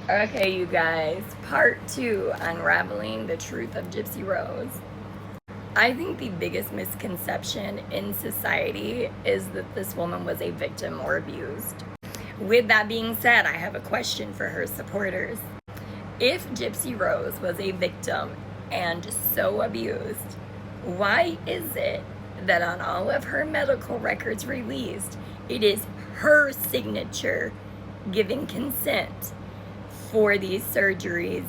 Okay, you guys, part 2, Unraveling the Truth of Gypsy Rose. I think the biggest misconception in society is that this woman was a victim or abused. With that being said, I have a question for her supporters. If Gypsy Rose was a victim and so abused, why is it that on all of her medical records released, it is her signature giving consent for these surgeries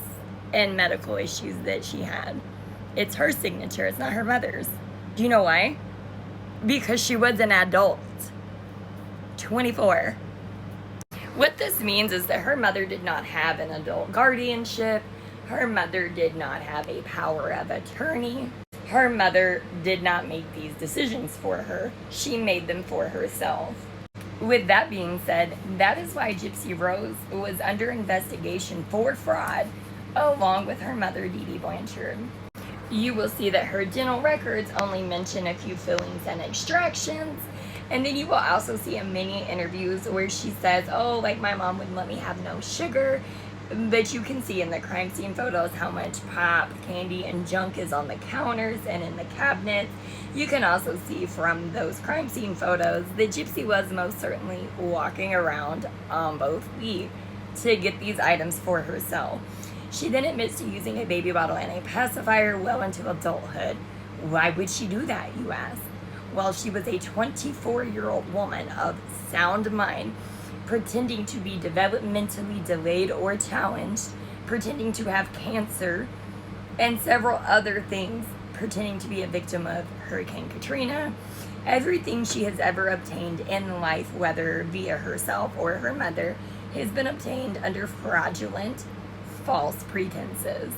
and medical issues that she had? It's her signature, it's not her mother's. Do you know why? Because she was an adult. 24. What this means is that her mother did not have an adult guardianship. Her mother did not have a power of attorney. Her mother did not make these decisions for her. She made them for herself. With that being said, that is why Gypsy Rose was under investigation for fraud, along with her mother, Dee Dee Blanchard. You will see that her dental records only mention a few fillings and extractions, and then you will also see in many interviews where she says, oh, like my mom wouldn't let me have no sugar, but you can see in the crime scene photos how much pop, candy, and junk is on the counters and in the cabinets. You can also see from those crime scene photos that Gypsy was most certainly walking around on both feet to get these items for herself. She then admits to using a baby bottle and a pacifier well into adulthood. Why would she do that, you ask? Well, she was a 24-year-old woman of sound mind, pretending to be developmentally delayed or challenged, pretending to have cancer, and several other things, pretending to be a victim of Hurricane Katrina. Everything she has ever obtained in life, whether via herself or her mother, has been obtained under fraudulent, false pretenses.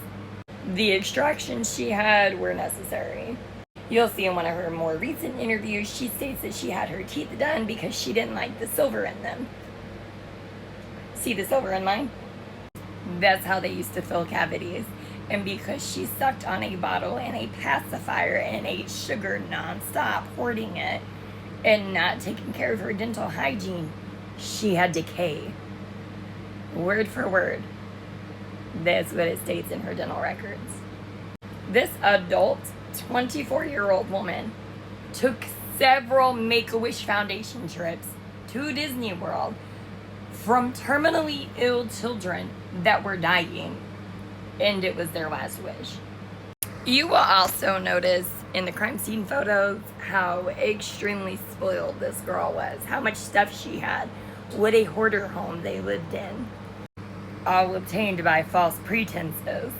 The extractions she had were necessary. You'll see in one of her more recent interviews, she states that she had her teeth done because she didn't like the silver in them. See the silver in mine? That's how they used to fill cavities. And because she sucked on a bottle and a pacifier and ate sugar nonstop, hoarding it, and not taking care of her dental hygiene, she had decay. Word for word. That's what it states in her dental records. This adult, 24-year-old woman took several Make-A-Wish Foundation trips to Disney World from terminally ill children that were dying, and it was their last wish. You will also notice in the crime scene photos how extremely spoiled this girl was, how much stuff she had, what a hoarder home they lived in, all obtained by false pretenses.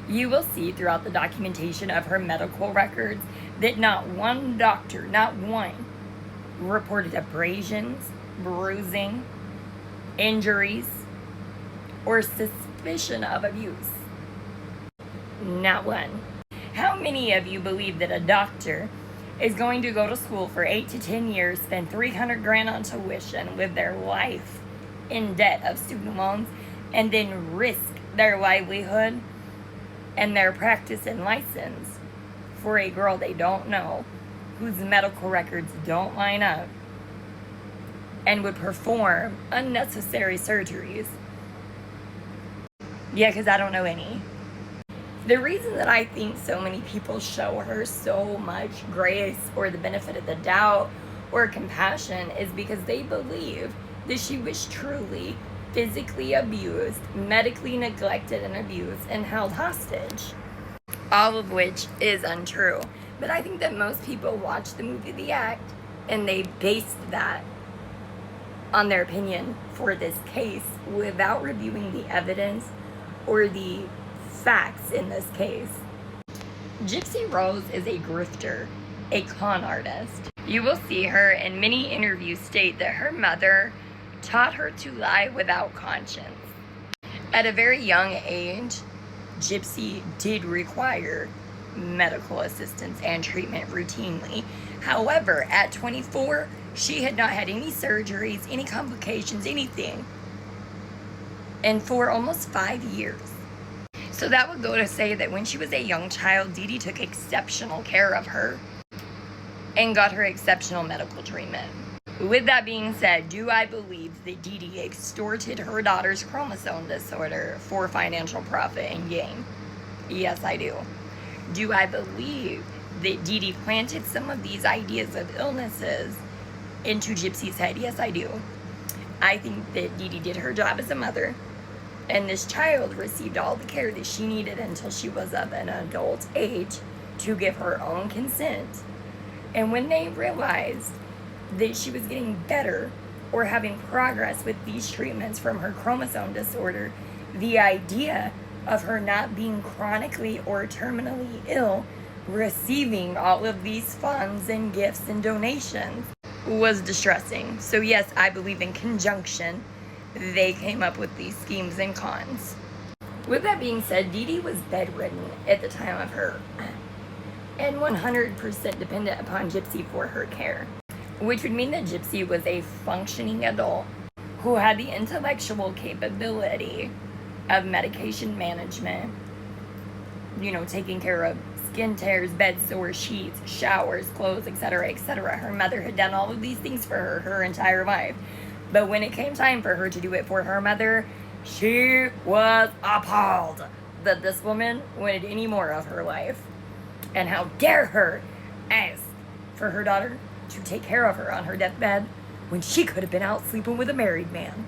You will see throughout the documentation of her medical records that not one doctor, not one, reported abrasions, bruising, injuries, or suspicion of abuse. Not one. How many of you believe that a doctor is going to go to school for 8 to 10 years, spend $300,000 on tuition, live their life in debt of student loans, and then risk their livelihood and their practice and license for a girl they don't know, whose medical records don't line up, and would perform unnecessary surgeries? Yeah, because I don't know any. The reason that I think so many people show her so much grace or the benefit of the doubt or compassion is because they believe that she was truly physically abused, medically neglected and abused, and held hostage. All of which is untrue. But I think that most people watch the movie The Act and they based that on their opinion for this case without reviewing the evidence or the facts in this case. Gypsy Rose is a grifter, a con artist. You will see her in many interviews state that her mother taught her to lie without conscience. At a very young age, Gypsy did require medical assistance and treatment routinely. However, at 24, she had not had any surgeries, any complications, anything, and for almost 5 years. So that would go to say that when she was a young child, Dee Dee took exceptional care of her and got her exceptional medical treatment. With that being said, do I believe that Dee Dee extorted her daughter's chromosome disorder for financial profit and gain? Yes, I do. Do I believe that Dee Dee planted some of these ideas of illnesses into Gypsy's head? Yes, I do. I think that Dee Dee did her job as a mother, and this child received all the care that she needed until she was of an adult age to give her own consent. And when they realized that she was getting better or having progress with these treatments from her chromosome disorder, the idea of her not being chronically or terminally ill, receiving all of these funds and gifts and donations, was distressing. So yes, I believe in conjunction, they came up with these schemes and cons. With that being said, Dee Dee was bedridden at the time of her and 100% dependent upon Gypsy for her care, which would mean that Gypsy was a functioning adult who had the intellectual capability of medication management, taking care of skin tears, bed sores, sheets, showers, clothes, etc., etc. Her mother had done all of these things for her entire life. But when it came time for her to do it for her mother, she was appalled that this woman wanted any more of her life. And how dare her ask for her daughter to take care of her on her deathbed when she could have been out sleeping with a married man.